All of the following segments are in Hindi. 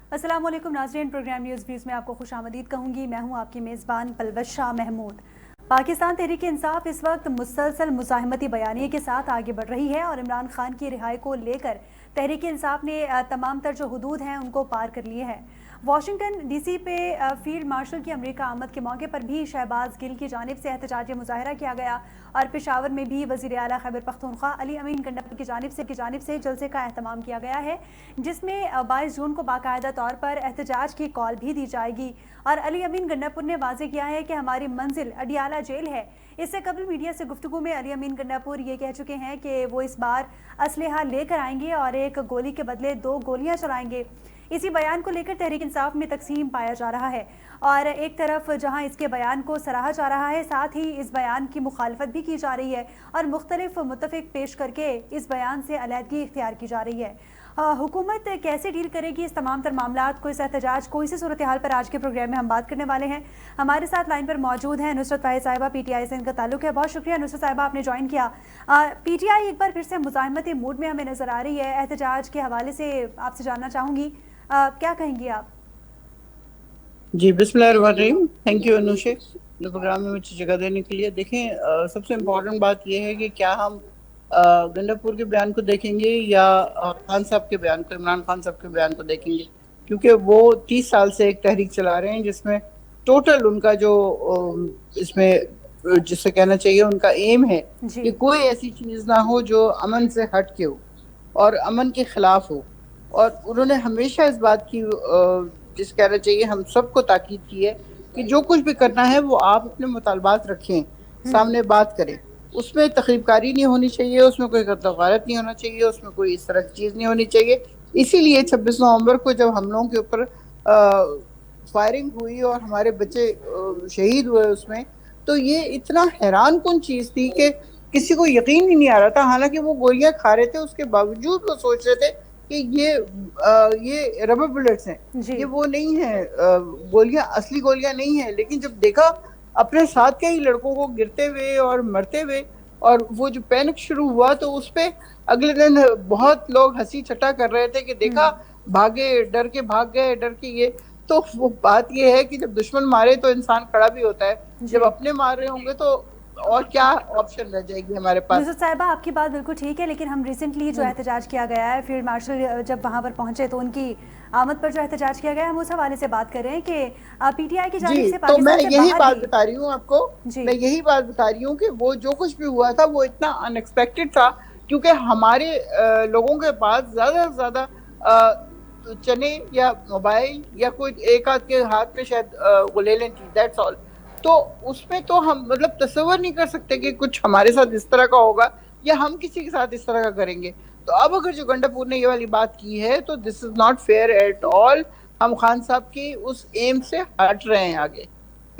अस्सलाम वालेकुम नाज़रीन, प्रोग्राम न्यूज़ व्यूज़ में आपको खुशामदीद कहूँगी। मैं हूँ आपकी मेज़बान पलवश शाह महमूद। पाकिस्तान तहरीक इंसाफ इस वक्त मुसलसल मुज़ाहमती बयानिए के साथ आगे बढ़ रही है और इमरान खान की रिहाई को लेकर तहरीक इंसाफ ने तमाम तर जो हदूद हैं उनको पार कर लिए हैं। वाशिंगटन डीसी पे फील्ड मार्शल की अमरीका आमद के मौके पर भी शहबाज गिल की जानिब से एहतजाजी मुजाहरा किया गया और पेशावर में भी वज़ीर आला खैबर पख्तूनख्वा अली अमीन गंडापुर की जानिब से जलसे का एहतमाम किया गया है, जिसमें 22 जून को बाकायदा तौर पर एहतजाज की कॉल भी दी जाएगी। और अली अमीन गंडापुर ने वाजे किया है कि हमारी मंजिल अडियाला जेल है। इससे कबल मीडिया से गुफ्तगू में अली अमीन गंडापुर ये कह चुके हैं कि वो इस बार असलहा लेकर आएंगे और एक गोली के बदले 2 गोलियां चलाएंगे। इसी बयान को लेकर तहरीक इंसाफ में तकसीम पाया जा रहा है और एक तरफ जहां इसके बयान को सराहा जा रहा है, साथ ही इस बयान की मुखालफत भी की जा रही है और मुख्तलिफ मुतफिक पेश करके इस बयान से अलहदगी इख्तियार की जा रही है। हुकूमत कैसे डील करेगी इस तमाम तर मामलात को, इस एहतजाज को, इसी सूरत हाल पर आज के प्रोग्राम में हम बात करने वाले हैं। हमारे साथ लाइन पर मौजूद हैं नुसरत फाहिद साहिबा, पीटीआई से इनका ताल्लुक है। बहुत शुक्रिया नुसरत साहिबा, आपने ज्वाइन किया। पीटीआई एक बार फिर से मुज़ाहमती मूड में हमें नजर आ रही है। एहतजाज के हवाले से आपसे जानना चाहूँगी, क्या कहेंगी आप? जी बिस्मिल्लाहिर्रहमानिर्रहीम। थैंक यू अनुशे प्रोग्राम में मुझे जगह देने के लिए। देखें, सबसे इम्पोर्टेंट बात यह है कि क्या हम गंडापुर के बयान को देखेंगे या खान साहब के बयान को, इमरान खान साहब के बयान को देखेंगे, क्योंकि वो 30 साल से एक तहरीक चला रहे हैं जिसमें टोटल उनका जो इसमें जिससे कहना चाहिए उनका एम है कि कोई ऐसी चीज़ ना हो जो अमन से हट के हो और अमन के खिलाफ हो। और उन्होंने हमेशा इस बात की जिस कहना चाहिए हम सबको ताकीद की है कि जो कुछ भी करना है वो आप अपने मुतालबात रखें, सामने बात करें, उसमें तकरीबकारी नहीं होनी चाहिए, उसमें कोई गलत नहीं होना चाहिए, उसमें कोई इस तरह की चीज़ नहीं होनी चाहिए। इसीलिए 26 नवंबर को जब हम लोगों के ऊपर फायरिंग हुई और हमारे बच्चे शहीद हुए उसमें, तो ये इतना हैरान कुन चीज़ थी कि किसी को यकीन ही नहीं आ रहा था। हालांकि वो गोलियां खा रहे थे, उसके बावजूद वो सोच रहे थे कि ये रबर बुलेट्स हैं, ये वो नहीं है, गोलियां असली गोलियां नहीं है। लेकिन जब देखा अपने साथ के ही लड़कों को गिरते हुए और मरते हुए और वो जो पैनिक शुरू हुआ, तो उस पे अगले दिन बहुत लोग हंसी छटा कर रहे थे कि देखा भागे, डर के भाग गए, डर के ये। तो वो बात ये है कि जब दुश्मन मारे तो इंसान खड़ा भी होता है, जब अपने मार रहे होंगे तो और क्या ऑप्शन रह जाएगी हमारे पास। नुसरत साहिबा, आपकी बात बिल्कुल ठीक है, लेकिन हम रिसेंटली जो एहतजाज किया गया है, फील्ड मार्शल जब वहाँ पर पहुंचे तो उनकी आमद पर जो एहतजाज किया गया है, हम उस हवाले से बात कर रहे हैं कि पीटीआई की जानिब से तो मैं पाकिस्तान से यही बाहर बात भी बता रही हूँ आपको, मैं यही बात बता रही हूँ कि वो जो कुछ भी हुआ था वो इतना अनएक्सपेक्टेड था, क्योंकि हमारे लोगों के पास ज्यादा से ज्यादा चने या मोबाइल या कोई एक आध के हाथ में शायद वो ले लें थी, दैट्स ऑल। तो उसमें तो हम मतलब तस्वर नहीं कर सकते कि कुछ हमारे साथ इस तरह का होगा या हम किसी के साथ इस तरह का करेंगे। तो अब अगर जो गंडापुर ने ये वाली बात की है तो this is not fair at all. हम खान साहब की उस एम से हट रहे हैं, आगे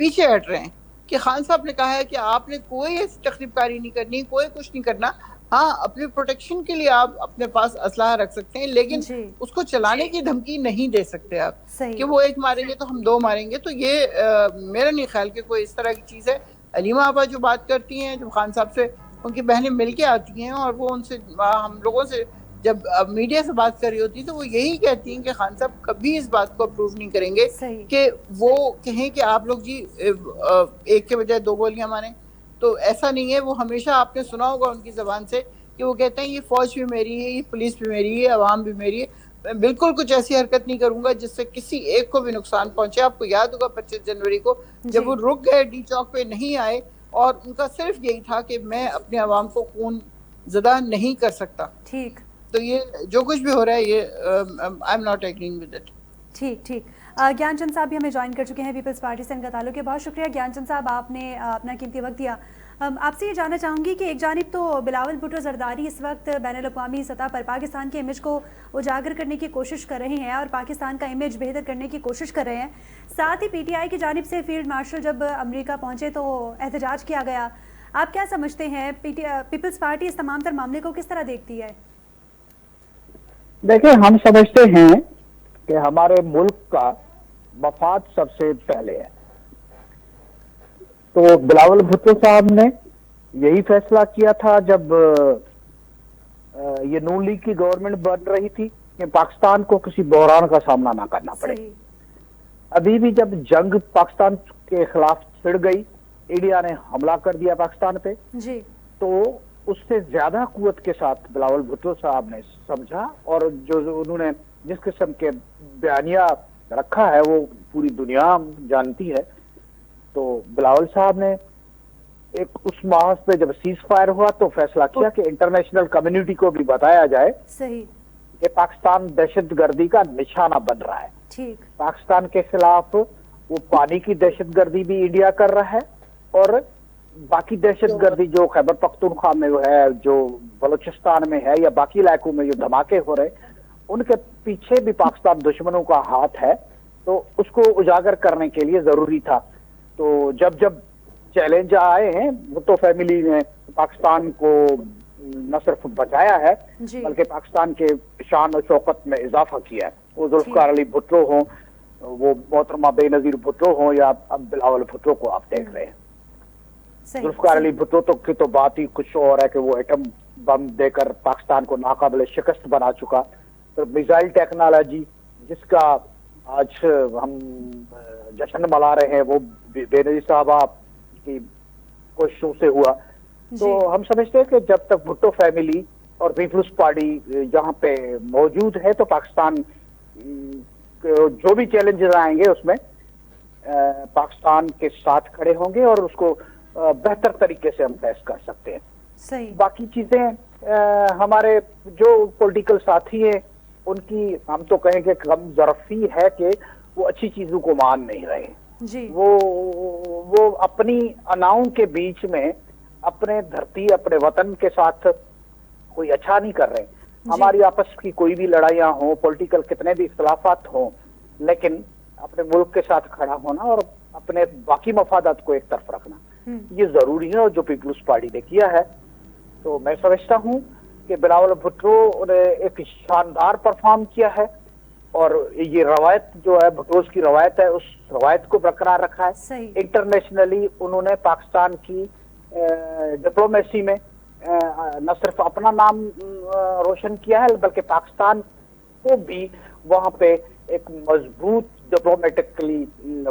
पीछे हट रहे हैं कि खान साहब ने कहा है कि आपने कोई ऐसी तकलीफकारी नहीं करनी, कोई कुछ नहीं करना। हाँ, अपने प्रोटेक्शन के लिए आप अपने पास असलाह रख सकते हैं, लेकिन उसको चलाने की धमकी नहीं दे सकते आप कि वो एक मारेंगे तो हम 2 मारेंगे। तो ये मेरा नहीं ख्याल कि कोई इस तरह की चीज़ है। अलीमा आपा जो बात करती हैं, जो खान साहब से उनकी बहनें मिल के आती हैं और वो उनसे हम लोगों से जब मीडिया से बात कर रही होती तो वो यही कहती हैं कि खान साहब कभी इस बात को अप्रूव नहीं करेंगे कि वो कहें कि आप लोग जी एक के बजाय 2 गोलियां मारें। तो ऐसा नहीं है। वो हमेशा आपने सुना होगा उनकी जबान से कि वो कहते हैं ये फौज भी मेरी है, ये पुलिस भी मेरी है, अवाम भी मेरी है, मैं बिल्कुल कुछ ऐसी हरकत नहीं करूंगा जिससे किसी एक को भी नुकसान पहुंचे। आपको याद होगा 25 जनवरी को जब वो रुक गए, डी चौक पे नहीं आए और उनका सिर्फ यही था कि मैं अपने अवाम को खून ज़दा नहीं कर सकता। ठीक। तो ये जो कुछ भी हो रहा है ये I am not agreeing with it. ठीक ठीक। ज्ञानचंद साहब भी हमें ज्वाइन कर चुके हैं, पीपल्स पार्टी से इनका ताल्लुक है। बहुत शुक्रिया ज्ञानचंद साहब, आपने अपना कीमती वक्त दिया। आपसे ये जानना चाहूँगी कि एक जानिब तो बिलावल भुट्टो जरदारी इस वक्त बैनुल-अक़वामी सतह पर पाकिस्तान के इमेज को उजागर करने की कोशिश कर रहे हैं और पाकिस्तान का इमेज बेहतर करने की कोशिश कर रहे हैं। साथ ही पीटीआई की जानिब से फील्ड मार्शल जब अमेरिका पहुँचे तो एहतजाज किया गया। आप क्या समझते हैं, पीपल्स पार्टी इस तमाम तर मामले को किस तरह देखती है? देखिए, हम समझते हैं कि हमारे मुल्क का मफाद सबसे पहले है। तो बिलावल भुट्टो साहब ने यही फैसला किया था जब ये नून लीग की गवर्नमेंट बन रही थी कि पाकिस्तान को किसी बहरान का सामना ना करना पड़े। सही। अभी भी जब जंग पाकिस्तान के खिलाफ छिड़ गई, इंडिया ने हमला कर दिया पाकिस्तान पे, जी। तो उससे ज्यादा कुव्वत के साथ बिलावल भुट्टो साहब ने समझा, और जो उन्होंने जिस किस्म के बयानिया रखा है वो पूरी दुनिया जानती है। तो बिलावल साहब ने एक उस माहौल पे जब सीज फायर हुआ तो फैसला किया कि इंटरनेशनल कम्युनिटी को भी बताया जाए सही। कि पाकिस्तान दहशतगर्दी का निशाना बन रहा है। ठीक। पाकिस्तान के खिलाफ वो पानी की दहशतगर्दी भी इंडिया कर रहा है, और बाकी दहशतगर्दी जो खैबर पख्तूनख्वा में है, जो बलूचिस्तान में है, या बाकी इलाकों में जो धमाके हो रहे, उनके पीछे भी पाकिस्तान दुश्मनों का हाथ है। तो उसको उजागर करने के लिए जरूरी था। तो जब जब चैलेंज आए हैं, भुट्टो फैमिली ने पाकिस्तान को न सिर्फ बचाया है बल्कि पाकिस्तान के शान और शौकत में इजाफा किया है। वो जुल्फकार अली भुट्टो हो, वो मोहतरमा बेनजीर भुट्टो हो, या अब बिलावल भुट्टो को आप देख रहे हैं। जुल्फकार अली भुट्टो तो की तो बात ही कुछ और है कि वो एटम बम देकर पाकिस्तान को नाकाबिले शिकस्त बना चुका। तो मिसाइल टेक्नोलॉजी जिसका आज हम जश्न मना रहे हैं, वो बेनजीर साहबा की कोशिशों से हुआ। तो हम समझते हैं कि जब तक भुट्टो फैमिली और पीपल्स पार्टी यहाँ पे मौजूद है, तो पाकिस्तान जो भी चैलेंजेस आएंगे उसमें पाकिस्तान के साथ खड़े होंगे और उसको बेहतर तरीके से हम फेस कर सकते हैं। सही। बाकी चीजें हमारे जो पॉलिटिकल साथी हैं उनकी हम तो कहेंगे कम ज़रफ़ी है कि वो अच्छी चीजों को मान नहीं रहे जी। वो अपनी अनाओं के बीच में अपने धरती, अपने वतन के साथ कोई अच्छा नहीं कर रहे। हमारी आपस की कोई भी लड़ाइयाँ हो, पॉलिटिकल कितने भी इख्तलाफात हो, लेकिन अपने मुल्क के साथ खड़ा होना और अपने बाकी मफादात को एक तरफ रखना, ये जरूरी है, और जो पीपल्स पार्टी ने किया है। तो मैं समझता हूँ कि बिलावल भुट्टो ने एक शानदार परफॉर्म किया है, और ये रवायत जो है, भुट्टोज की रवायत है, उस रवायत को बरकरार रखा है। इंटरनेशनली उन्होंने पाकिस्तान की डिप्लोमेसी में न सिर्फ अपना नाम रोशन किया है, बल्कि पाकिस्तान को भी वहां पे एक मजबूत डिप्लोमेटिकली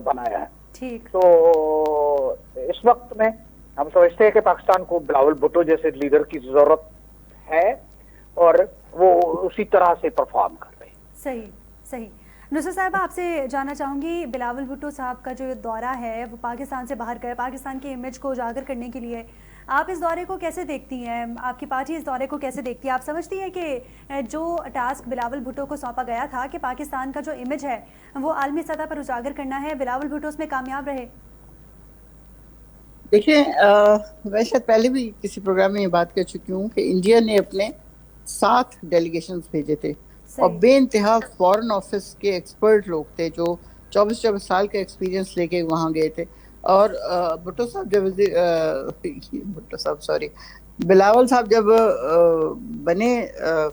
बनाया है। ठीक। तो इस वक्त में हम समझते हैं कि पाकिस्तान को बिलावल भुट्टो जैसे लीडर की जरूरत है, और वो उसी तरह से परफॉर्म कर रहे हैं। सही। सही। नुसरत साहिबा, आपसे जानना चाहूँगी, बिलावल भुट्टो साहब का जो दौरा है वो पाकिस्तान से बाहर गए, पाकिस्तान की इमेज को उजागर करने के लिए। आप इस दौरे को कैसे देखती हैं? आपकी पार्टी इस दौरे को कैसे देखती है? आप समझती है कि जो टास्क बिलावल भुट्टो को सौंपा गया था कि पाकिस्तान का जो इमेज है वो आलमी सतह पर उजागर करना है, बिलावल भुट्टो उसमें कामयाब रहे? देखिए, मैं शायद पहले भी किसी प्रोग्राम में ये बात कर चुकी हूँ कि इंडिया ने अपने 7 डेलीगेशंस भेजे थे, और बेइंतहा फॉरेन ऑफिस के एक्सपर्ट लोग थे जो 24 साल का एक्सपीरियंस लेके वहाँ गए थे। और भुट्टो साहब जब बिलावल साहब जब बने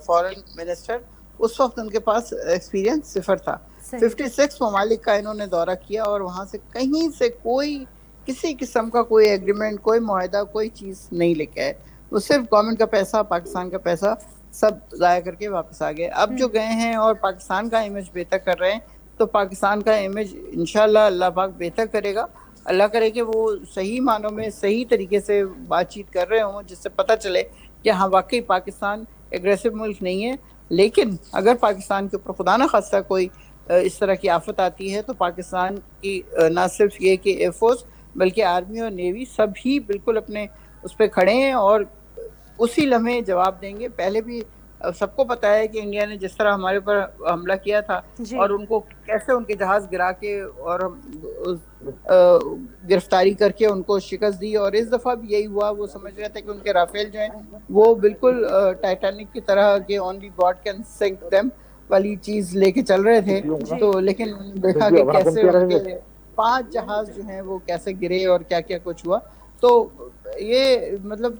फॉरेन मिनिस्टर, उस वक्त उनके पास एक्सपीरियंस 0 था। 56 ममालिक का इन्होंने दौरा किया, और वहाँ से कहीं से कोई किसी किस्म का कोई एग्रीमेंट, कोई मुआहदा, कोई चीज़ नहीं लेके आए। वो सिर्फ गवर्नमेंट का पैसा, पाकिस्तान का पैसा सब ज़ाया करके वापस आ गए। अब जो गए हैं और पाकिस्तान का इमेज बेहतर कर रहे हैं, तो पाकिस्तान का इमेज इंशाल्लाह अल्लाह पाक बेहतर करेगा। अल्लाह करे कि वो सही मानों में सही तरीके से बातचीत कर रहे हों, जिससे पता चले कि हाँ वाकई पाकिस्तान एग्रेसिव मुल्क नहीं है। लेकिन अगर पाकिस्तान के ऊपर खुदा न खास्ता कोई इस तरह की आफत आती है, तो पाकिस्तान की ना सिर्फ ये कि एयरफोर्स बल्कि आर्मी और नेवी सभी बिल्कुल अपने उस पर खड़े हैं और उसी लम्हे जवाब देंगे। पहले भी सबको पता है कि इंडिया ने जिस तरह हमारे ऊपर हमला किया था और उनको कैसे उनके जहाज गिरा के और गिरफ्तारी करके उनको शिकस्त दी, और इस दफ़ा भी यही हुआ। वो समझ रहे थे कि उनके राफेल जो हैं वो बिल्कुल टाइटैनिक की तरह के only God can sink them वाली चीज़ लेके चल रहे थे। तो लेकिन देखा कि कैसे उनके 5 जहाज जो हैं वो कैसे गिरे और क्या क्या कुछ हुआ। तो ये मतलब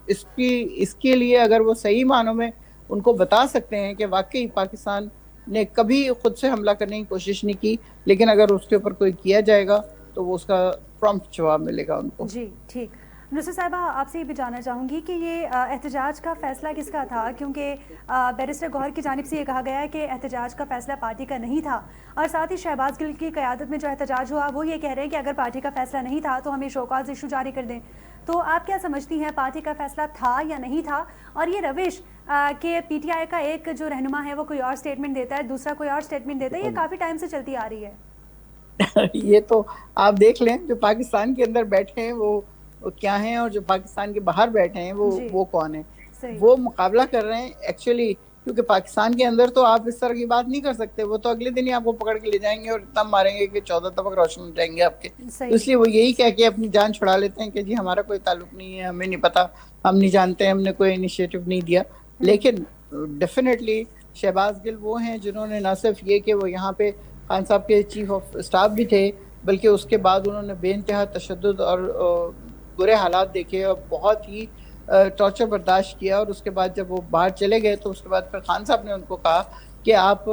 इसके लिए अगर वो सही मानों में उनको बता सकते हैं कि वाकई पाकिस्तान ने कभी खुद से हमला करने की कोशिश नहीं की, लेकिन अगर उसके ऊपर कोई किया जाएगा तो वो उसका प्रॉम्प्ट जवाब मिलेगा उनको। जी ठीक। नुसरत साहिबा, आपसे ये भी जानना चाहूँगी कि ये एहतजाज का फ़ैसला किसका था, क्योंकि बैरिस्टर गौहर की जानिब से ये कहा गया है कि एहतजाज का फ़ैसला पार्टी का नहीं था, और साथ ही शहबाज गिल की क़यादत में जो एहतजाज हुआ वो ये कह रहे हैं कि अगर पार्टी का फ़ैसला नहीं था तो हमें शोकॉज़ इशू जारी कर दें। तो आप क्या समझती हैं, पार्टी का फ़ैसला था या नहीं था? और ये रविश कि PTI का एक जो रहनुमा है वो कोई और स्टेटमेंट देता है, दूसरा कोई और स्टेटमेंट देता है, ये काफ़ी टाइम से चलती आ रही है। ये तो आप देख लें, जो पाकिस्तान के अंदर बैठे हैं वो क्या हैं, और जो पाकिस्तान के बाहर बैठे हैं वो कौन है। वो मुकाबला कर रहे हैं एक्चुअली, क्योंकि पाकिस्तान के अंदर तो आप इस तरह की बात नहीं कर सकते। वो तो अगले दिन ही आपको पकड़ के ले जाएंगे और इतना मारेंगे कि 14 तबक रोशन हो जाएंगे आपके। तो इसलिए वो यही कह के अपनी जान छुड़ा लेते हैं कि जी हमारा कोई ताल्लुक नहीं है, हमें नहीं पता, हम नहीं जानते, हमने कोई इनिशिएटिव नहीं दिया। लेकिन डेफिनेटली शहबाज गिल वो हैं जिन्होंने ना सिर्फ ये कि वो यहाँ पे खान साहब के चीफ ऑफ स्टाफ भी थे, बल्कि उसके बाद उन्होंने बेइंतहा तशद्दुद और बुरे हालात देखे और बहुत ही टॉर्चर बर्दाश्त किया। और उसके बाद जब वो बाहर चले गए तो उसके बाद फिर खान साहब ने उनको कहा कि आप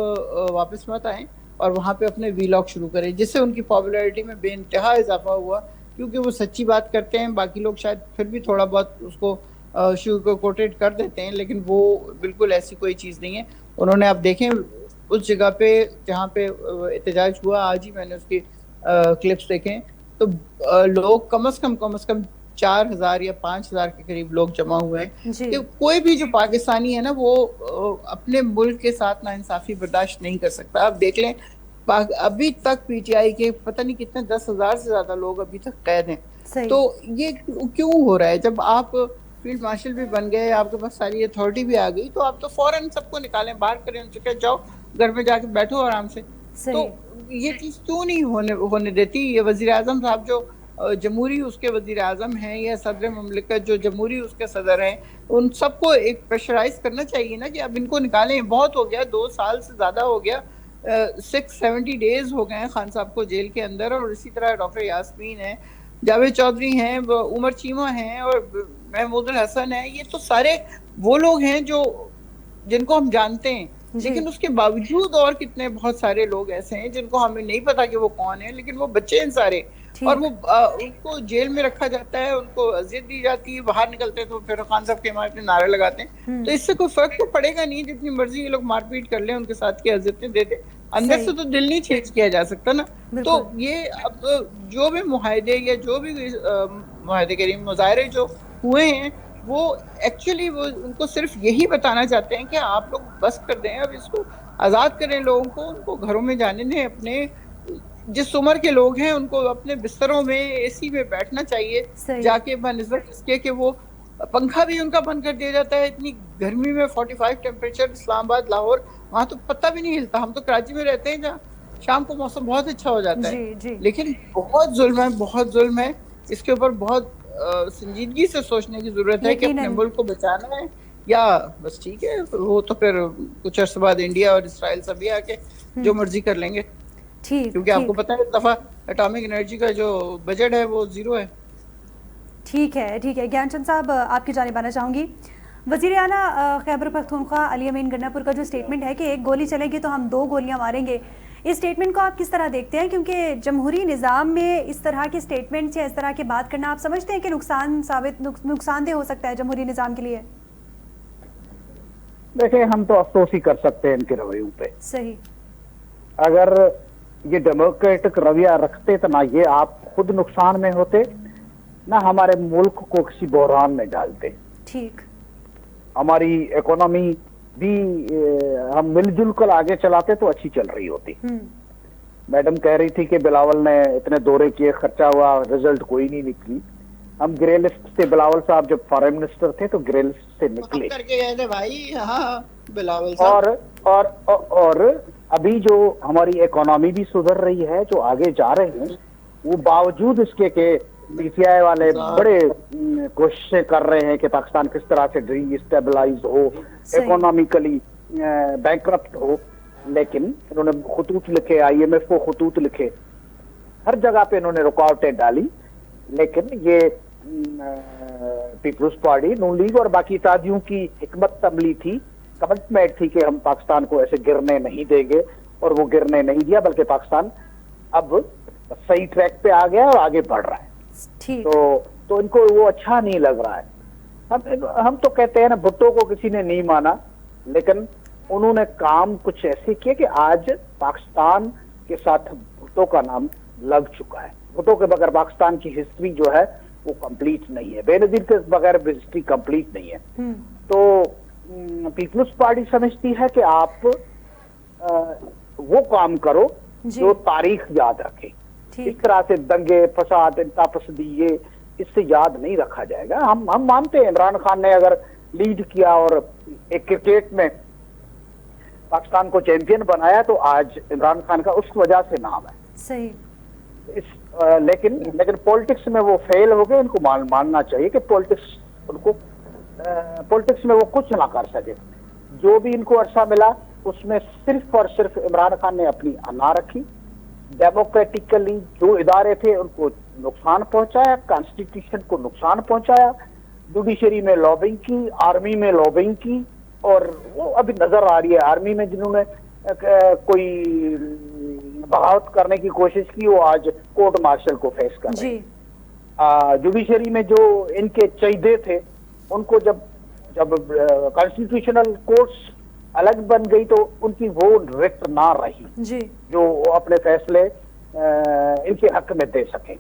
वापस मत आएँ और वहाँ पे अपने वीलॉग शुरू करें, जिससे उनकी पॉपुलैरिटी में बेइंतहा इजाफा हुआ, क्योंकि वो सच्ची बात करते हैं। बाकी लोग शायद फिर भी थोड़ा बहुत उसको शुगर कोटेड कर देते हैं, लेकिन वो बिल्कुल ऐसी कोई चीज़ नहीं है। उन्होंने, आप देखें उस जगह पे जहाँ पे एहतजाज हुआ, आज ही मैंने उसकी क्लिप्स देखे, तो लोग कम से कम 4000 या 5000 के करीब लोग जमा हुए हैं। कि कोई भी जो पाकिस्तानी है ना, वो अपने मुल्क के साथ नाइंसाफी बर्दाश्त नहीं कर सकता। आप देख लें, अभी तक PTI के पता नहीं कितने 10,000 से ज्यादा लोग अभी तक कैद हैं। तो ये क्यों हो रहा है? जब आप फील्ड मार्शल भी बन गए, आपके पास सारी अथॉरिटी भी आ गई, तो आप तो फौरन सबको निकालें, बाहर करें, उनसे कह जाओ घर में जाके बैठो आराम से। तो ये चीज क्यों नहीं होने देती? ये वजीर आजम साहब जो जमहूरी उसके वजीर आजम हैं या सदर मुमलिकत जो जमहूरी उसके सदर हैं, उन सबको एक प्रेशराइज करना चाहिए ना कि अब इनको निकालें। बहुत हो गया, 2 साल से ज्यादा हो गया, 670 डेज हो गए हैं खान साहब को जेल के अंदर। और इसी तरह डॉक्टर यास्मीन है, जावेद चौधरी हैं, उमर चीमा हैं और महमूदुल हसन है। ये तो सारे वो लोग हैं जो जिनको हम जानते हैं, लेकिन उसके बावजूद और कितने बहुत सारे लोग ऐसे हैं जिनको हमें नहीं पता कि वो कौन है, लेकिन वो बच्चे हैं सारे, और वो उनको जेल में रखा जाता है, उनको अजियत दी जाती है, बाहर निकलते हैं तो फिर खान साहब के हमारे नारे लगाते हैं। तो इससे कोई फर्क तो पड़ेगा नहीं, जितनी मर्जी ये लोग मारपीट कर लें, उनके साथ की अजियतें दे दें, अंदर से तो दिल नहीं चेंज किया जा सकता ना। तो ये अब जो भी मुआहदे या जो भी मुआहदे करीम मुजाहरे जो हुए हैं, वो एक्चुअली वो उनको सिर्फ यही बताना चाहते हैं कि आप लोग बस कर दें, अब इसको आज़ाद करें लोगों को, उनको घरों में जाने दें। अपने जिस उम्र के लोग हैं उनको अपने बिस्तरों में AC में बैठना चाहिए जाके, बनिस्बत इसके कि वो पंखा भी उनका बंद कर दिया जाता है। इतनी गर्मी में 45 टेम्परेचर, इस्लामाबाद, लाहौर, वहाँ तो पता भी नहीं हिलता। हम तो कराची में रहते हैं जहाँ शाम को मौसम बहुत अच्छा हो जाता है, लेकिन बहुत जुल्म है, बहुत जुल्म है। इसके ऊपर बहुत संजीदगी से सोचने की जरूरत है कि अपने मुल्क को बचाना है या बस ठीक है, वो तो फिर कुछ अर्से बाद इंडिया और इसराइल सभी आके जो मर्जी कर लेंगे। क्योंकि आपको पता है इस दफा एटॉमिक एनर्जी का जो बजट है वो 0 है। ठीक है ज्ञानचंद साहब, आपकी जानिब आना चाहूँगी। वज़ीर आला खैबर पख्तूनख्वा अली अमीन गन्नापुर का जो स्टेटमेंट है कि एक गोली चलेगी तो हम 2 गोलियां मारेंगे, इस स्टेटमेंट को आप किस तरह देखते हैं? क्योंकि जमहूरी निज़ाम में इस तरह के स्टेटमेंट या इस तरह की बात करना आप समझते हैं कि नुकसानदेह हो सकता है जमहूरी निज़ाम के लिए? देखिए, हम तो अफसोस ही कर सकते हैं इनके रवैयों पे। सही, अगर ये डेमोक्रेटिक रवैया रखते तो ना ये आप खुद नुकसान में होते, ना हमारे मुल्क को किसी बहरान में डालते। ठीक, हमारी इकोनॉमी भी हम मिलजुल कर आगे चलाते तो अच्छी चल रही होती। मैडम कह रही थी कि बिलावल ने इतने दौरे किए, खर्चा हुआ, रिजल्ट कोई नहीं निकली। हम ग्रे लिस्ट से, बिलावल साहब जब फॉरेन मिनिस्टर थे तो ग्रे लिस्ट से निकले करके गए थे भाई। हाँ, बिलावल साहब। और अभी जो हमारी इकोनॉमी भी सुधर रही है, जो आगे जा रहे हैं, वो बावजूद इसके के PTI वाले बड़े कोशिशें कर रहे हैं कि पाकिस्तान किस तरह से डिस्टेबलाइज हो, इकोनॉमिकली बैंकरप्ट हो। लेकिन इन्होंने खतूत लिखे, IMF को खतूत लिखे, हर जगह पे इन्होंने रुकावटें डाली। लेकिन ये पीपल्स पार्टी, नून लीग और बाकी इत्तेहादियों की हिकमत अमली थी, कमिटमेंट थी कि हम पाकिस्तान को ऐसे गिरने नहीं देंगे, और वो गिरने नहीं दिया, बल्कि पाकिस्तान अब सही ट्रैक पे आ गया और आगे बढ़ रहा है। तो इनको वो अच्छा नहीं लग रहा है। हम तो कहते हैं ना, भुट्टो को किसी ने नहीं माना, लेकिन उन्होंने काम कुछ ऐसे किए कि आज पाकिस्तान के साथ भुट्टो का नाम लग चुका है। भुट्टो के बगैर पाकिस्तान की हिस्ट्री जो है वो कंप्लीट नहीं है, बेनजीर के बगैर हिस्ट्री कंप्लीट नहीं है। तो पीपल्स पार्टी समझती है कि आप वो काम करो जो तारीख याद रखे। इस तरह से दंगे फसाद तापसदी ये इससे याद नहीं रखा जाएगा। हम मानते हैं इमरान खान ने अगर लीड किया और एक क्रिकेट में पाकिस्तान को चैंपियन बनाया तो आज इमरान खान का उस वजह से नाम है। सही। लेकिन पॉलिटिक्स में वो फेल हो गए। इनको मानना चाहिए कि पॉलिटिक्स में वो कुछ ना कर सके। जो भी इनको अरसा मिला उसमें सिर्फ और सिर्फ इमरान खान ने अपनी अना रखी। डेमोक्रेटिकली जो इदारे थे उनको नुकसान पहुंचाया, कॉन्स्टिट्यूशन को नुकसान पहुंचाया, जुडिशरी में लॉबिंग की, आर्मी में लॉबिंग की, और वो अभी नजर आ रही है। आर्मी में जिन्होंने कोई बगावत करने की कोशिश की वो आज कोर्ट मार्शल को फेस कर रहे हैं। जुडिशरी में जो इनके चहीदे थे उनको जब कॉन्स्टिट्यूशनल कोर्ट्स अलग बन गई तो उनकी वो रिट ना रही जी। जो अपने फैसले इनके हक में दे सके।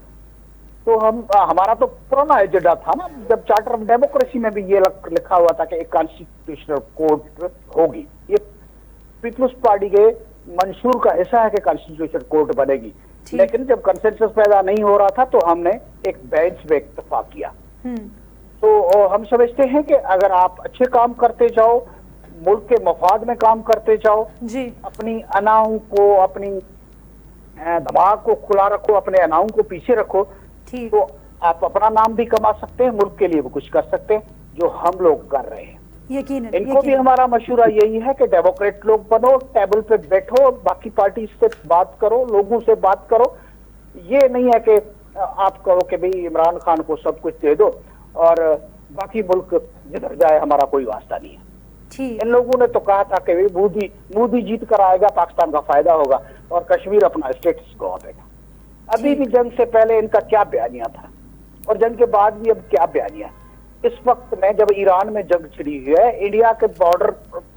तो हमारा तो पुराना एजेंडा था ना, जब चार्टर ऑफ डेमोक्रेसी में भी ये लिखा हुआ था कि एक कॉन्स्टिट्यूशनल कोर्ट होगी। ये पीपल्स पार्टी के मंशूर का हिस्सा है कि कॉन्स्टिट्यूशनल कोर्ट बनेगी। लेकिन जब कंसेंसस पैदा नहीं हो रहा था तो हमने एक बेंच पे इत्तेफाक किया। तो हम समझते हैं कि अगर आप अच्छे काम करते जाओ, मुल्क के मफाद में काम करते जाओ जी, अपनी अनाओं को, अपनी दिमाग को खुला रखो, अपने अनाओं को पीछे रखो, तो आप अपना नाम भी कमा सकते हैं, मुल्क के लिए भी कुछ कर सकते हैं, जो हम लोग कर रहे हैं। इनको भी हमारा मशवरा यही है कि डेमोक्रेट लोग बनो, टेबल पे बैठो, बाकी पार्टी से बात करो, लोगों से बात करो। ये नहीं है कि आप कहो कि भाई इमरान खान को सब कुछ दे दो और बाकी मुल्क जिधर जाए हमारा कोई वास्ता नहीं है। इन लोगों ने तो कहा था कि मोदी जीत कर आएगा, पाकिस्तान का फायदा होगा और कश्मीर अपना स्टेटस को देगा। अभी भी जंग से पहले इनका क्या बयानिया था और जंग के बाद भी अब क्या बयानिया। इस वक्त में जब ईरान में जंग छिड़ी हुई है, इंडिया के बॉर्डर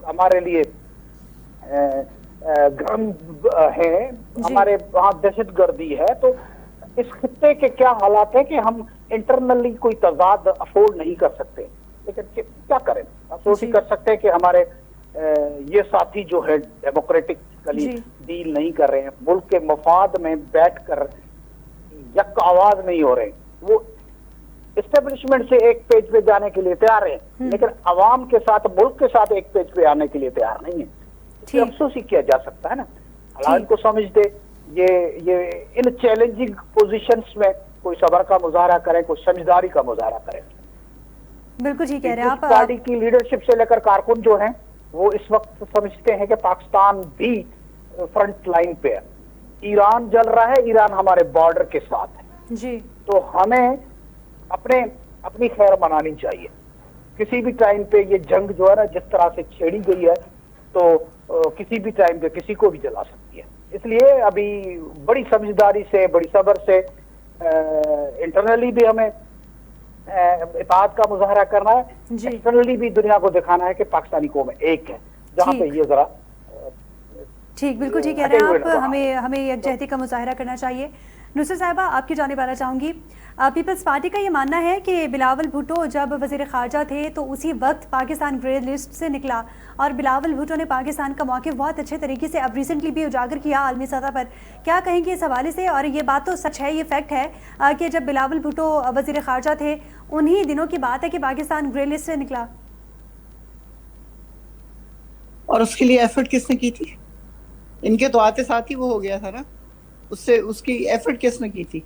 हमारे लिए गर्म है, हमारे वहां दहशतगर्दी है, तो इस खित्ते के क्या हालात है कि हम इंटरनली कोई तजाद अफोर्ड नहीं कर सकते। लेकिन क्या करें, अफोर्ड ही कर सकते हैं कि हमारे ये साथी जो है डेमोक्रेटिकली डील नहीं कर रहे हैं, मुल्क के मफाद में बैठकर यक आवाज नहीं हो रहे। वो एस्टेब्लिशमेंट से एक पेज पे जाने के लिए तैयार है, लेकिन अवाम के साथ, मुल्क के साथ एक पेज पे आने के लिए तैयार नहीं है। इसलिए अफसोस ही किया जा सकता है ना। हालात को समझ दे, ये इन चैलेंजिंग पोजीशंस में कोई सब्र का मुजाहरा करे, कोई समझदारी का मुजाहरा करे। बिल्कुल ठीक कह रहे हैं आप। पार्टी की लीडरशिप से लेकर कारकुन जो हैं वो इस वक्त समझते हैं कि पाकिस्तान भी फ्रंट लाइन पे है। ईरान जल रहा है, ईरान हमारे बॉर्डर के साथ है जी। तो हमें अपनी खैर मनानी चाहिए। किसी भी टाइम पे ये जंग जो है ना, जिस तरह से छेड़ी गई है, तो किसी भी टाइम पे किसी को भी जला सकती है। इसलिए अभी बड़ी समझदारी से, बड़ी सब्र से इंटरनली भी हमें इताअत का मुजाहरा करना है, एक्सटर्नली भी दुनिया को दिखाना है कि पाकिस्तानी कौम एक है। जहाँ पे ये जरा ठीक, बिल्कुल ठीक कह रहे हैं आप। हमें यकजहती का मुजाहरा करना चाहिए। नुसरत साहिबा, आपकी जानिब आना चाहूँगी। पीपल्स पार्टी का ये मानना है कि बिलावल भुट्टो जब वज़ीर ख़ारजा थे तो उसी वक्त पाकिस्तान ग्रे लिस्ट से निकला और बिलावल भुट्टो ने पाकिस्तान का मौक़िफ़ बहुत अच्छे तरीके से अब रिसेंटली भी उजागर किया आलमी सतह पर। क्या कहेंगे इस हवाले से? और ये बात तो सच है, ये फैक्ट है कि जब बिलावल भुट्टो वज़ीर ख़ारजा थे उन्हीं दिनों की बात है कि पाकिस्तान ग्रे लिस्ट से निकला। और उसके लिए एफर्ट किसने की थी? इनके तो आते साथ ही वो हो गया था ना। उसकी एफर्ट किसने की थी?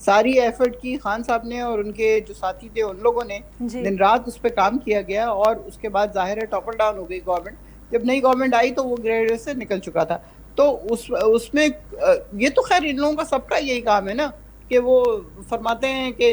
सारी एफर्ट की खान साहब ने और उनके जो साथी थे उन लोगों ने। दिन रात उस पर काम किया गया और उसके बाद जाहिर है टॉपल डाउन हो गई गवर्नमेंट। जब नई गवर्नमेंट आई तो वो ग्रेड से निकल चुका था। तो उसमें ये तो खैर इन लोगों का सबका यही काम है ना कि वो फरमाते हैं कि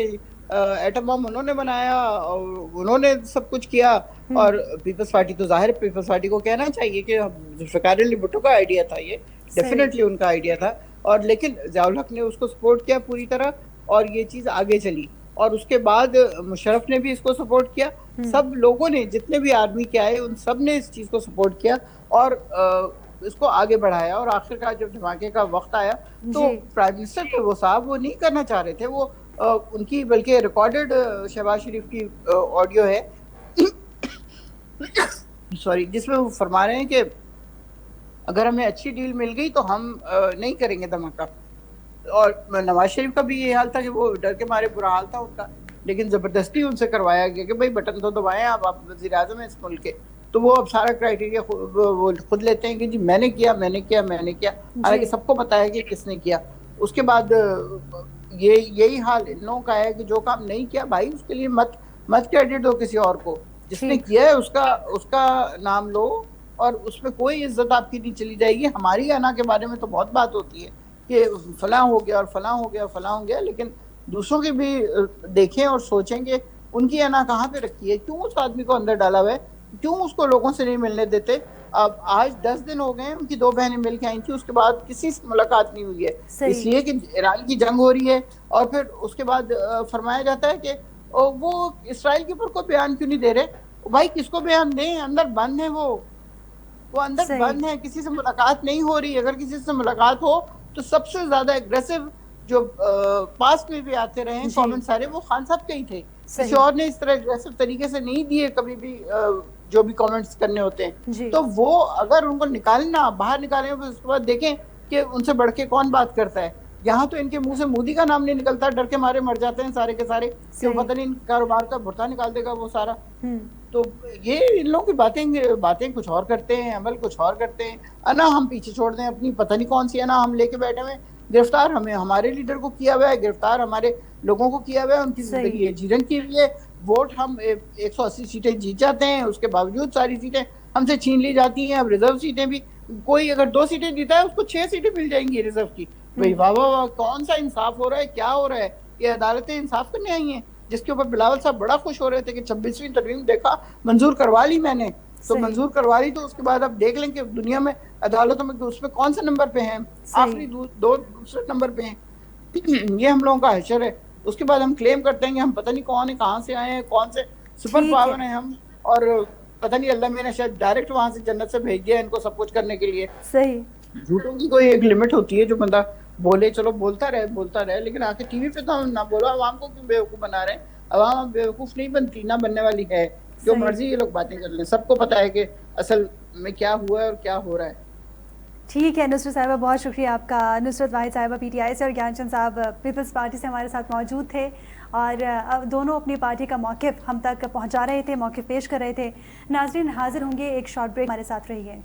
एटम बम उन्होंने बनाया और उन्होंने सब कुछ किया। और पीपल्स पार्टी तो जाहिर पीपल्स पार्टी को कहना चाहिए कि जुल्फ़िकार अली भुट्टो का आइडिया था, ये डेफिनेटली उनका आइडिया था। और लेकिन ज़ियाउल हक ने उसको सपोर्ट किया पूरी तरह और ये चीज़ आगे चली। और उसके बाद मुशर्रफ ने भी इसको सपोर्ट किया। सब लोगों ने, जितने भी आर्मी के आए, उन सब ने इस चीज़ को सपोर्ट किया और इसको आगे बढ़ाया। और आखिरकार जब धमाके का वक्त आया तो प्राइम मिनिस्टर थे वो साहब, वो नहीं करना चाह रहे थे। वो उनकी बल्कि रिकॉर्डेड शहबाज शरीफ की ऑडियो है सॉरी, जिसमें वो फरमा रहे हैं कि अगर हमें अच्छी डील मिल गई तो हम नहीं करेंगे धमाका। और नवाज शरीफ का भी ये हाल था कि वो डर के मारे बुरा हाल था उनका, लेकिन जबरदस्ती उनसे करवाया गया कि भाई बटन तो दबाएं, आप वजीर आजम हैं इस मुल्क के। तो वो अब सारा क्राइटेरिया वो खुद लेते हैं कि जी मैंने किया। हालांकि सबको पता है कि किसने किया। उसके बाद यही हाल इन लोगों का है कि जो काम नहीं किया भाई उसके लिए मत क्रेडिट दो किसी और को। जिसने किया है उसका नाम लो और उसमें कोई इज्जत आपकी नहीं चली जाएगी। हमारी अना के बारे में तो बहुत बात होती है कि फलां हो गया और फलां हो गया, फलां हो गया, लेकिन दूसरों की भी देखें और सोचें कि उनकी अना कहाँ पे रखी है, क्यों उस आदमी को अंदर डाला हुआ है, क्यों उसको लोगों से नहीं मिलने देते। अब आज 10 दिन हो गए, उनकी 2 बहनें मिल के आई थी, उसके बाद किसी से मुलाकात नहीं हुई है, इसलिए कि ईरान की जंग हो रही है। और फिर उसके बाद फरमाया जाता है कि वो इसराइल के ऊपर कोई बयान क्यों नहीं दे रहे। भाई किसको बयान दें, अंदर बंद है, वो अंदर बंद है, किसी से मुलाकात नहीं हो रही। अगर किसी से मुलाकात हो तो सबसे ज्यादा एग्रेसिव जो पास्ट में भी आते रहे कमेंट सारे, वो खान साहब के ही थे। किसी और ने इस तरह एग्रेसिव तरीके से नहीं दिए कभी भी जो भी कमेंट्स करने होते हैं। तो वो अगर उनको निकालना, बाहर निकालें, उसके बाद देखें कि उनसे बढ़ के कौन बात करता है। यहाँ तो इनके मुंह से मोदी का नाम नहीं निकलता, डर के मारे मर जाते हैं सारे के सारे कि पता नहीं कारोबार का भुट्टा निकाल देगा वो सारा। तो ये इन लोगों की बातें कुछ और करते हैं, अमल कुछ और करते हैं। अना हम पीछे छोड़ दें अपनी, पता नहीं कौन सी अना हम लेके बैठे हुए। गिरफ्तार हमारे लीडर को किया हुआ है, गिरफ्तार हमारे लोगों को किया हुआ है, उनकी जिंदगी जीवन की हुई है। वोट हम 180 सीटें जीत जाते हैं, उसके बावजूद सारी सीटें हमसे छीन ली जाती हैं। अब रिजर्व सीटें भी, कोई अगर 2 सीटें जीता है उसको 6 सीटें मिल जाएंगी रिजर्व की। भाई वाह वाह वाह, कौन सा इंसाफ हो रहा है, क्या हो रहा है। ये अदालतें इंसाफ करने आई हैं, जिसके ऊपर बिलावल साहब बड़ा खुश हो रहे थे कि 26वीं तरमीम देखा, मंजूर करवा ली मैंने, तो मंजूर करवा ली। तो उसके बाद अब देख लें कि दुनिया में अदालतों में उसमें कौन सा नंबर पे हैं, आखिरी दूसरे नंबर पे हैं। ये हम लोगों का हशर है। उसके बाद हम क्लेम करते हैं कि हम पता नहीं कौन है, कहाँ से आए हैं, कौन से सुपर पावर हैं हम, और पता नहीं अल्लाह मेरा शायद डायरेक्ट वहां से जन्नत से भेज दिया इनको सब कुछ करने के लिए। झूठों की कोई एक लिमिट होती है, जो बंदा बोले चलो बोलता रहे, लेकिन आके टीवी पे तो हम ना बोलो, आवाम को क्यों बेवकूफ बना रहे हैं। आवाम बेवकूफ नहीं बनती, ना बनने वाली है। जो मर्जी ये लोग बातें कर लें, सबको पता है कि असल में क्या हुआ है और क्या हो रहा है। ठीक है नुसरत साहिबा, बहुत शुक्रिया आपका। नुसरत वाहिद साहिबा PTI से और ज्ञानचंद साहब पीपल्स पार्टी से हमारे साथ मौजूद थे और अब दोनों अपनी पार्टी का मौक़िफ़ हम तक पहुंचा रहे थे, मौक़िफ़ पेश कर रहे थे। नाज़रीन, हाजिर होंगे एक शॉर्ट ब्रेक, हमारे साथ रहिए।